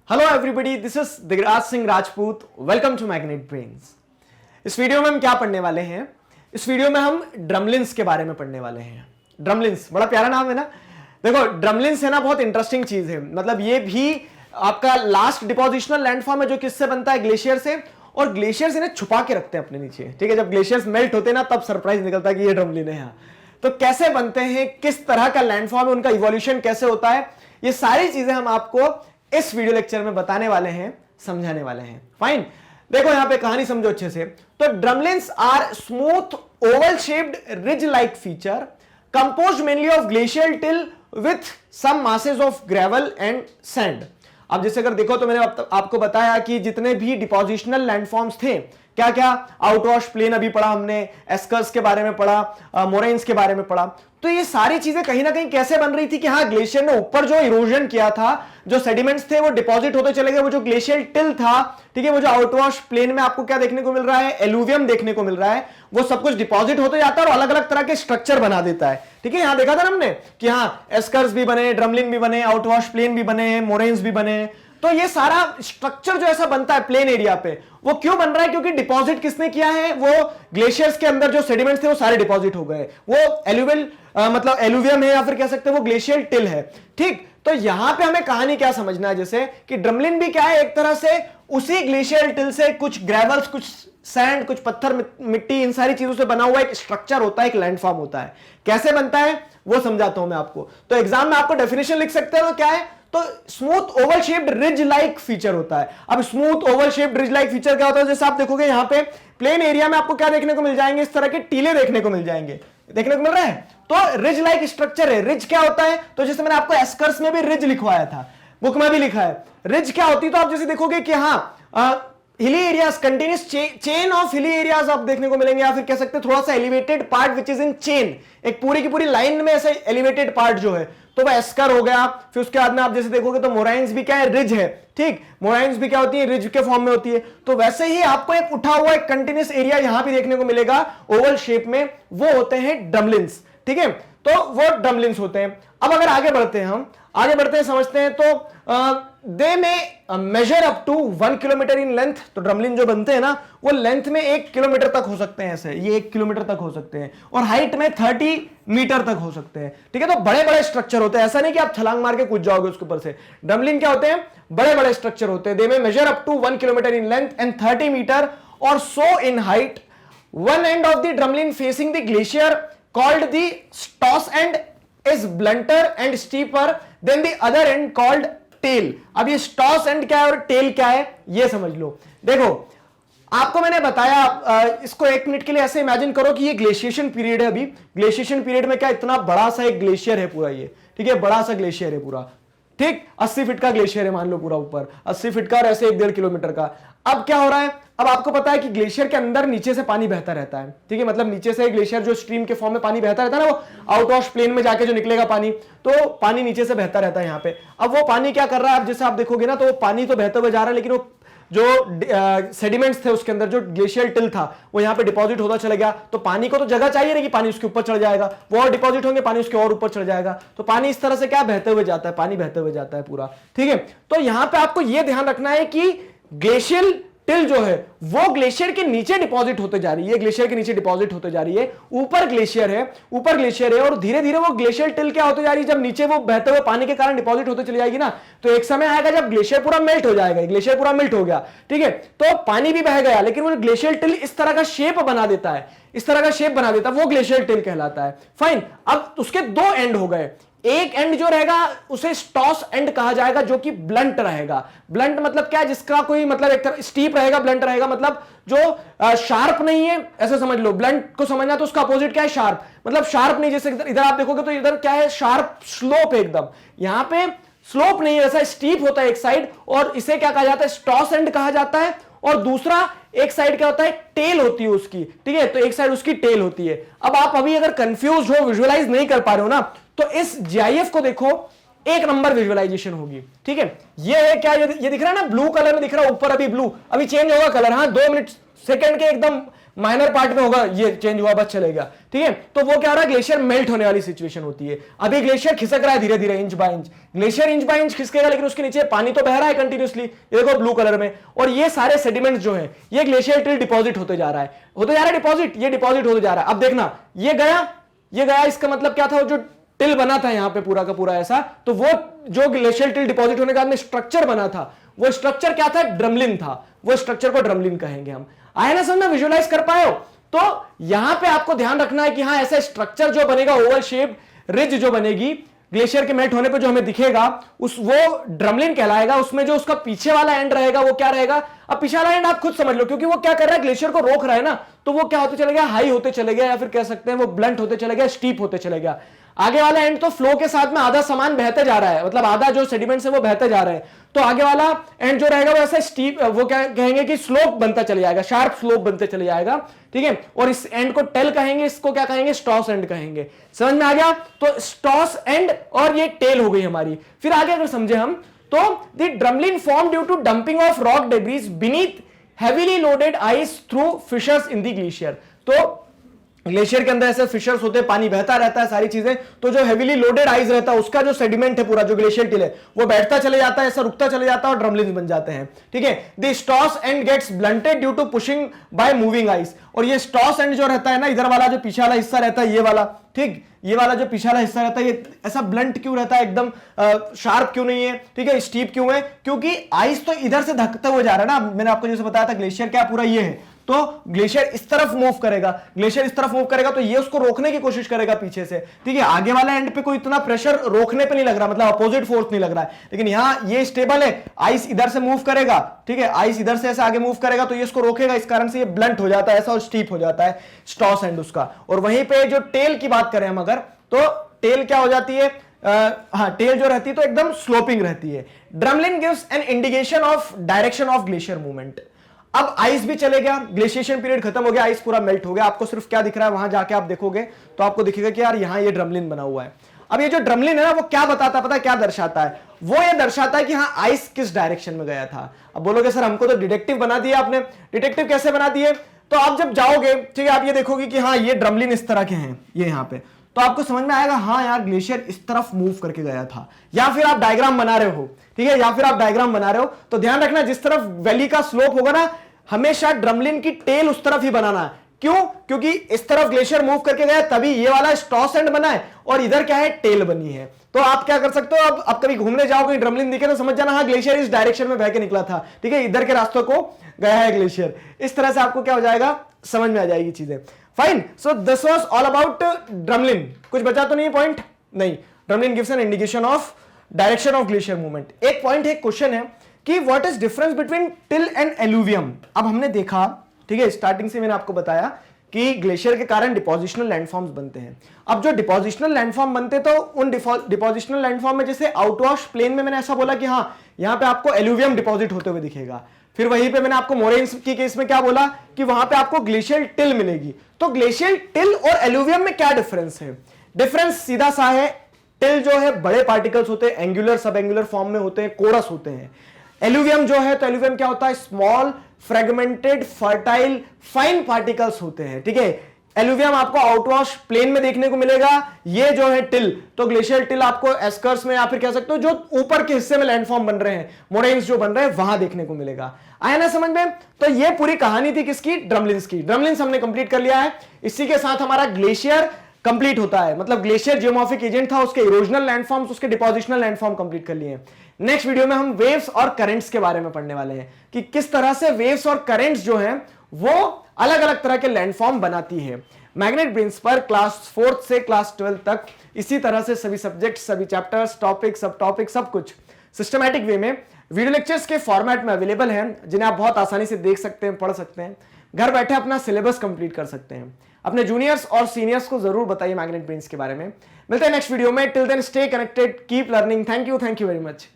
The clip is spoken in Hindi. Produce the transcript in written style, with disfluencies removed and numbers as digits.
Hello everybody, this is Digraj Singh Rajput. Welcome to magnet brains. इस वीडियो में हम क्या पढ़ने वाले हैं? इस वीडियो में हम ड्रमलिन्स के बारे में पढ़ने वाले हैं। ड्रमलिन्स बड़ा प्यारा नाम है ना। देखो, ड्रमलिन्स है ना, बहुत इंटरेस्टिंग चीज है। मतलब ये भी आपका लास्ट डिपोजिशनल लैंडफॉर्म है जो किससे बनता है? ग्लेशियर से। और ग्लेशियर्स इन्हें छुपा के रखते हैं अपने नीचे। ठीक है, जब ग्लेशियर्स मेल्ट होते हैं ना तब सरप्राइज निकलता है कि ये ड्रमलिन है। यहाँ तो कैसे बनते हैं, किस तरह का लैंडफॉर्म है, उनका इवोल्यूशन कैसे होता है, ये सारी चीजें हम आपको इस वीडियो लेक्चर में बताने वाले हैं, समझाने वाले हैं। फाइन, देखो यहां पे कहानी समझो अच्छे से। तो drumlins are smooth oval shaped ridge like feature composed mainly of glacial till with some masses of gravel and sand. अब जैसे अगर देखो तो मैंने आपको बताया कि जितने भी डिपोजिशनल लैंडफॉर्म्स थे, क्या क्या, आउटवॉश प्लेन अभी पढ़ा हमने, एस्कर्स के बारे में पढ़ा, मोरेन्स के बारे में पढ़ा। तो ये सारी चीजें कहीं ना कहीं कैसे बन रही थी कि हाँ, ग्लेशियर ने ऊपर जो इरोजन किया था, जो सेडिमेंट्स थे वो डिपॉजिट होते चले गए। वो जो ग्लेशियल टिल था, ठीक है, वो जो आउटवॉश प्लेन में आपको क्या देखने को मिल रहा है? एलुवियम देखने को मिल रहा है। वो सब कुछ डिपॉजिट होते जाता है और अलग अलग तरह के स्ट्रक्चर बना देता है। ठीक है, यहां देखा था हमने कि हाँ, एस्कर्स भी बने, ड्रमलिन भी बने, आउटवॉश प्लेन भी बने, मोरेन्स भी बने। तो ये सारा स्ट्रक्चर जो ऐसा बनता है प्लेन एरिया पे, वो क्यों बन रहा है? क्योंकि डिपॉजिट किसने किया है? वो ग्लेशियर्स के अंदर जो सेडिमेंट्स थे वो सारे डिपॉजिट हो गए। वो एलुवियल मतलब एलुवियम है या फिर कह सकते हैं वो ग्लेशियल टिल है। ठीक, तो यहां पे हमें कहानी क्या समझना है, जैसे कि ड्रमलिन भी क्या है, एक तरह से उसी ग्लेशियल टिल से कुछ ग्रेवल्स, कुछ सैंड, कुछ पत्थर, मिट्टी, इन सारी चीजों से बना हुआ एक स्ट्रक्चर होता है, एक लैंडफॉर्म होता है। कैसे बनता है वो समझाता हूं मैं आपको। तो एग्जाम में आपको डेफिनेशन लिख सकते हैं, तो क्या है? तो smooth oval shaped ridge like feature होता है। अब smooth oval shaped ridge like feature क्या होता है? जैसे आप देखोगे यहां पे प्लेन एरिया में आपको क्या देखने को मिल जाएंगे? इस तरह के टीले देखने को मिल जाएंगे। देखने को मिल रहा है? तो रिज लाइक स्ट्रक्चर है। रिज क्या होता है? तो जैसे मैंने आपको एस्कर्स में भी रिज लिखवाया था, बुक में भी लिखा है। रिज क्या होती है? तो आप जैसे देखोगे कि हाँ, hilly areas, continuous chain of hilly areas आप देखने को मिलेंगे, या फिर कह सकते हैं थोड़ा सा elevated part which is in chain, एक पूरी की पूरी लाइन में ऐसे एलिवेटेड पार्ट जो है, तो वह एस्कर हो गया। फिर उसके बाद में आप जैसे देखोगे तो मोराइन्स भी क्या है? रिज है। ठीक, मोराइन्स भी क्या होती है? रिज के फॉर्म में होती है। तो वैसे ही आपको एक उठा हुआ एक कंटिन्यूस एरिया यहां भी देखने को मिलेगा ओवल शेप में, वो होते हैं ड्रमलिन्स। ठीक है, तो वो ड्रमलिन्स होते हैं। अब अगर आगे बढ़ते हैं, हम आगे बढ़ते हैं, समझते हैं। तो they may measure up to 1 kilometre in length. तो ड्रमलिन जो बनते हैं ना, वो लेंथ में 1 किलोमीटर तक हो सकते हैं, ऐसे ये 1 किलोमीटर तक हो सकते हैं, और हाइट में 30 मीटर तक हो सकते हैं। ठीक है, तो बड़े बड़े स्ट्रक्चर होते हैं, ऐसा नहीं कि आप छलांग मार के कूद जाओगे उसके ऊपर से। ड्रमलिन क्या होते हैं? बड़े बड़े स्ट्रक्चर होते हैं। They may measure up to 1 kilometre in length and 30 metre और so in height. One end of the drumlin facing the glacier called the stoss end is blunter and steeper than the other end called tail। अब ये स्टॉस एंड क्या है और टेल क्या है ये समझ लो। देखो, आपको मैंने बताया, इसको 1 मिनट के लिए ऐसे इमेजिन करो कि ये ग्लेशिएशन पीरियड है। अभी ग्लेशिएशन पीरियड में क्या, इतना बड़ा सा एक ग्लेशियर है पूरा ये। ठीक है, बड़ा सा ग्लेशियर है पूरा। ठीक, 80 फीट का ग्लेशियर है मान लो पूरा, ऊपर 80 फीट का और ऐसे 1-1.5 किलोमीटर का। अब क्या हो रहा है? अब आपको पता है कि ग्लेशियर के अंदर नीचे से पानी बहता रहता है। ठीक है, मतलब नीचे से ग्लेशियर जो स्ट्रीम के फॉर्म में पानी बहता रहता है ना, वो आउट ऑफ प्लेन में जाके जो निकलेगा पानी, तो पानी नीचे से बहता रहता है यहाँ पे। अब वो पानी क्या कर रहा है? अब जैसे आप देखोगे ना, तो पानी तो बहते हुए जा रहा है, लेकिन वो जो सेडिमेंट्स थे उसके अंदर, जो ग्लेशियल टिल था, वो यहाँ पे डिपॉजिट होता चला गया। तो पानी को तो जगह चाहिए नहीं कि पानी उसके ऊपर चढ़ जाएगा, वो और डिपॉजिट होंगे, पानी उसके और ऊपर चढ़ जाएगा। तो पानी इस तरह से क्या बहते हुए जाता है, पानी बहते हुए जाता है पूरा। ठीक है, तो यहां पे आपको यह ध्यान रखना है कि ग्लेशियल टिल जो है वो ग्लेशियर के नीचे डिपॉजिट होते जा रही है, ग्लेशियर के नीचे डिपॉजिट होते जा रही है। ऊपर ग्लेशियर है, ऊपर ग्लेशियर है, और धीरे धीरे वो ग्लेशियर टिल क्या होते जा रही है? जब नीचे वो बहते हुए पानी के कारण डिपॉजिट होते चली जाएगी ना, तो एक समय आएगा जब ग्लेशियर पूरा मेल्ट हो जाएगा। ग्लेशियर पूरा मेल्ट हो गया, ठीक है, तो पानी भी बह गया, लेकिन वो ग्लेशियर टिल इस तरह का शेप बना देता है, इस तरह का शेप बना देता है, वो ग्लेशियर टिल कहलाता है। फाइन, अब उसके 2 एंड हो गए। एक एंड जो रहेगा उसे स्टॉस एंड कहा जाएगा, जो कि ब्लंट रहेगा। ब्लंट मतलब क्या है? जिसका कोई मतलब एक तरह स्टीप रहेगा, ब्लंट रहेगा मतलब जो शार्प नहीं है, ऐसे समझ लो। ब्लंट को समझना तो उसका अपोजिट क्या है? शार्प। मतलब शार्प नहीं, जैसे इधर आप देखोगे तो इधर क्या है? शार्प, स्लोप एकदम। यहां पे स्लोप नहीं है, ऐसा स्टीप होता है एक साइड, और इसे क्या कहा जाता है? स्टॉस एंड कहा जाता है। और दूसरा एक साइड क्या होता है? टेल होती है उसकी। ठीक है, तो एक साइड उसकी टेल होती है। अब आप अभी अगर कंफ्यूज हो, विजुअलाइज नहीं कर पा रहे हो ना, तो इस जीआईएफ को देखो, 1 नंबर विजुअलाइजेशन होगी। ठीक है, ये है क्या? ये दिख रहा है ना, ब्लू कलर में दिख रहा है ऊपर, अभी ब्लू, अभी चेंज होगा कलर। हाँ, 2 मिनट सेकंड के एकदम माइनर पार्ट में होगा ये चेंज हुआ, बस चले गया, ठीक है। तो वो क्या हो रहा है, ग्लेशियर मेल्ट होने वाली सिचुएशन होती है। अभी ग्लेशियर खिसक रहा है धीरे धीरे, inch by inch, glacier inch by inch खिसकेगा, लेकिन उसके नीचे पानी तो बह रहा है कंटिन्यूसली, ये देखो ब्लू कलर में। और ये सारे सेडिमेंट्स जो है ये ग्लेशियर टिल डिपॉजिट होते जा रहा है, डिपॉजिट, ये डिपॉजिट होते जा रहा है। अब देखना ये गया, इसका मतलब क्या था, जो टिल बना था यहां पे पूरा का पूरा ऐसा, तो वो जो ग्लेशियर टिल डिपॉजिट होने के बाद में स्ट्रक्चर बना था, वो स्ट्रक्चर क्या था, ड्रमलिन था। वो स्ट्रक्चर को ड्रमलिन कहेंगे हम। आया ना समझ में, विजुअलाइज कर पाए हो? तो यहां पे आपको ध्यान रखना है कि हाँ, ऐसा स्ट्रक्चर जो बनेगा, ओवल शेप रिज जो बनेगी ग्लेशियर के मेल्ट होने पे जो हमें दिखेगा, वो ड्रमलिन कहलाएगा। उसमें जो उसका पीछे वाला एंड रहेगा वो क्या रहेगा, अब पीछे वाला एंड आप खुद समझ लो, क्योंकि वो क्या कर रहा है, ग्लेशियर को रोक रहा है ना, तो वो क्या होते चले गया, हाई होते चले गया, या फिर कह सकते हैं वो ब्लंट होते चले गया, स्टीप होते चले गया। आगे वाला एंड तो फ्लो के साथ में आधा सामान बहते जा रहा है, मतलब आधा जो सेडिमेंट्स है वो बहते जा रहे हैं, तो आगे वाला एंड जो रहेगा वो ऐसा स्टीप, वो क्या कहेंगे कि स्लोप बनता चले जाएगा, शार्प स्लोप बनते चले जाएगा, ठीक है। और इस एंड को टेल कहेंगे, इसको क्या कहेंगे, स्टॉस एंड कहेंगे। समझ में आ गया? तो स्टॉस एंड और ये टेल हो गई हमारी। फिर आगे अगर समझे हम, तो the drumlin form due to dumping of rock debris beneath heavily loaded ice through fissures in the glacier. तो ग्लेशियर के अंदर ऐसे फिशर्स होते हैं, पानी बहता रहता है, सारी चीजें, तो जो हेवीली लोडेड आइस रहता है उसका जो सेडिमेंट है पूरा, जो ग्लेशियर टिल है, वो बैठता चले जाता है, ऐसा रुकता चले जाता है और ड्रमलिन्स बन जाते हैं, ठीक है। The stoss end gets blunted due to pushing by moving ice. और ये स्टॉस एंड जो रहता है ना, इधर वाला जो पीछे वाला हिस्सा रहता है, ये वाला, ठीक, ये वाला जो पीछे वाला हिस्सा रहता है, ये ऐसा ब्लंट क्यों रहता है, एकदम शार्प क्यों नहीं है, ठीक है, स्टीप क्यों है, क्योंकि आइस तो इधर से धकते हुए जा रहा है ना। मैंने आपको जैसे बताया था, ग्लेशियर क्या पूरा ये है, तो ग्लेशियर इस तरफ मूव करेगा, ग्लेशियर इस तरफ मूव करेगा, तो ये उसको रोकने की कोशिश करेगा पीछे से, ठीक है। आगे वाला एंड पे कोई इतना प्रेशर रोकने पे नहीं लग रहा, मतलब अपोजिट फोर्स नहीं लग रहा है, लेकिन यहां ये स्टेबल है, आइस इधर से मूव करेगा, ठीक है, आइस इधर से ऐसे आगे मूव करेगा, तो ये इसको रोकेगा, इस कारण से ये ब्लंट हो जाता है ऐसा और स्टीप हो जाता है स्टॉस एंड उसका। और वहीं पे जो टेल की बात करें हम अगर, तो टेल क्या हो जाती है, हाँ, टेल जो रहती है तो एकदम स्लोपिंग रहती है। Drumlin gives an indication of direction of glacier movement. अब आइस भी चले गया, ग्लेशिएशन पीरियड खत्म हो गया, आइस पूरा मेल्ट हो गया, आपको सिर्फ क्या दिख रहा है, वहां जाके आप देखोगे तो आपको दिखेगा कि यार यहाँ ये ड्रमलिन बना हुआ है। अब ये जो ड्रमलिन है ना, वो क्या बताता है, पता है क्या दर्शाता है, वो ये दर्शाता है कि हाँ, आइस किस डायरेक्शन में गया था। अब बोलोगे सर हमको तो डिटेक्टिव बना दिया आपने, डिटेक्टिव कैसे बना दिए, तो आप जब जाओगे, ठीक है, आप ये देखोगे कि हाँ, ये ड्रमलिन इस तरह के हैं, ये यहाँ पे, तो आपको समझ में आएगा हाँ यार, ग्लेशियर इस तरफ मूव करके गया था। या फिर आप डायग्राम बना रहे हो, ठीक है, या फिर आप डायग्राम बना रहे हो, तो ध्यान रखना जिस तरफ वैली का स्लोप होगा ना, हमेशा ड्रमलिन की टेल उस तरफ ही बनाना है। क्यों? क्योंकि इस तरफ ग्लेशियर मूव करके गया, तभी ये वाला स्टॉस एंड बना है, और इधर क्या है, टेल बनी है। तो आप क्या कर सकते हो, अब कभी घूमने जाओ, कहीं ड्रमलिन दिखे तो समझ जाना हाँ, ग्लेशियर इस डायरेक्शन में बह के निकला था, ठीक है, इधर के रास्तों को गया है ग्लेशियर। इस तरह से आपको क्या हो जाएगा, समझ में आ जाएगी चीजें। Fine, so this was all about drumlin. कुछ बचा तो नहीं पॉइंट? नहीं। Drumlin gives an indication of direction of glacier movement. एक पॉइंट है, क्वेश्चन है कि what is difference between till and alluvium. अब हमने देखा, ठीक है, स्टार्टिंग से मैंने आपको बताया कि ग्लेशियर के कारण डिपोजिशनल लैंडफॉर्म्स बनते हैं। अब जो डिपोजिशनल लैंडफॉर्म बनते, तो उन डिपोजिशनल लैंडफॉर्म में जैसे आउटवॉश प्लेन में मैंने ऐसा बोला कि हाँ, यहां पे आपको एलुवियम डिपॉजिट होते हुए दिखेगा। फिर वहीं पे मैंने आपको मोरेन्स की केस में क्या बोला कि वहां पे आपको ग्लेशियल टिल मिलेगी। तो ग्लेशियल टिल और एलुवियम में क्या डिफरेंस है? डिफरेंस सीधा सा है, टिल जो है बड़े पार्टिकल्स होते हैं, एंगुलर सब एंगुलर फॉर्म में होते हैं, कोरस होते हैं। एलुवियम जो है, तो एलुवियम क्या होता है, small fragmented fertile fine particles होते हैं, ठीक है। एलुवियम आपको आउटवॉश प्लेन में देखने को मिलेगा, ये जो है टिल, तो ग्लेशियल टिल आपको एस्कर्स में या फिर कह सकते हो जो ऊपर के हिस्से में लैंडफॉर्म बन रहे हैं, मोरेन्स जो बन रहे हैं, वहां देखने को मिलेगा। आया ना समझ में? तो ये पूरी कहानी थी किसकी, ड्रमलिन्स की। ड्रमलिन्स हमने कंप्लीट कर लिया है। इसी के साथ हमारा ग्लेशियर कंप्लीट होता है, मतलब ग्लेशियर जियोमॉर्फिक एजेंट था, उसके इरोजनल लैंडफॉर्म्स, उसके डिपोजिशनल लैंडफॉर्म कंप्लीट कर लिए। नेक्स्ट वीडियो में हम वेव्स और करंट्स के बारे में पढ़ने वाले हैं कि किस तरह से वेव्स और करंट्स जो हैं वो अलग अलग तरह के लैंडफॉर्म बनाती है। मैग्नेट ब्रेन्स पर क्लास 4 से क्लास 12 तक इसी तरह से सभी सब्जेक्ट, सभी चैप्टर्स, टॉपिक, सब टॉपिक, सब कुछ सिस्टमैटिक वे में वीडियो लेक्चर्स के फॉर्मेट में अवेलेबल हैं, जिन्हें आप बहुत आसानी से देख सकते हैं, पढ़ सकते हैं, घर बैठे अपना सिलेबस कंप्लीट कर सकते हैं। अपने जूनियर्स और सीनियर्स को जरूर बताइए मैग्नेट ब्रेन्स के बारे में। मिलते हैं नेक्स्ट वीडियो में। Till then stay connected, keep learning. Thank you very much.